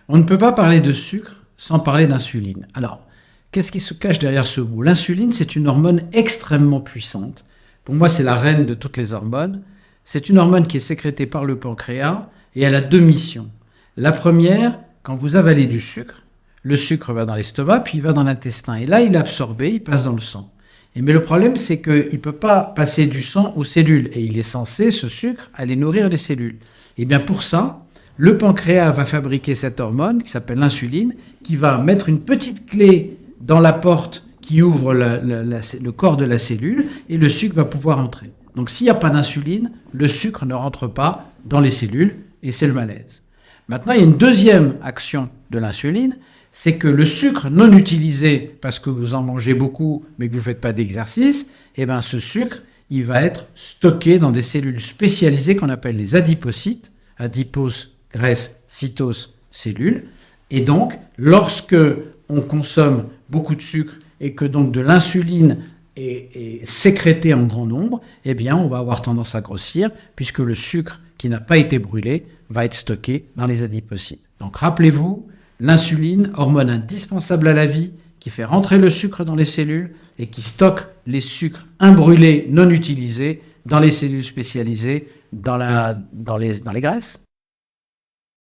On ne peut pas parler de sucre sans parler d'insuline. Alors, qu'est-ce qui se cache derrière ce mot? L'insuline, c'est une hormone extrêmement puissante. Pour moi, c'est la reine de toutes les hormones. C'est une hormone qui est sécrétée par le pancréas et elle a deux missions. La première, quand vous avalez du sucre, le sucre va dans l'estomac, puis il va dans l'intestin. Et là, il est absorbé, il passe dans le sang. Mais le problème, c'est qu'il ne peut pas passer du sang aux cellules. Et il est censé, ce sucre, aller nourrir les cellules. Et bien pour ça, le pancréas va fabriquer cette hormone qui s'appelle l'insuline, qui va mettre une petite clé dans la porte qui ouvre le corps de la cellule, et le sucre va pouvoir entrer. Donc s'il n'y a pas d'insuline, le sucre ne rentre pas dans les cellules, et c'est le malaise. Maintenant, il y a une deuxième action de l'insuline, c'est que le sucre non utilisé, parce que vous en mangez beaucoup, mais que vous ne faites pas d'exercice, eh bien ce sucre, il va être stocké dans des cellules spécialisées qu'on appelle les adipocytes, adipose, graisse, cytose, cellules. Et donc, lorsque on consomme beaucoup de sucre et que donc de l'insuline est sécrétée en grand nombre, eh bien, on va avoir tendance à grossir, puisque le sucre qui n'a pas été brûlé va être stocké dans les adipocytes. Donc, rappelez-vous, l'insuline, hormone indispensable à la vie, qui fait rentrer le sucre dans les cellules et qui stocke les sucres imbrûlés non utilisés dans les cellules spécialisées, dans les graisses.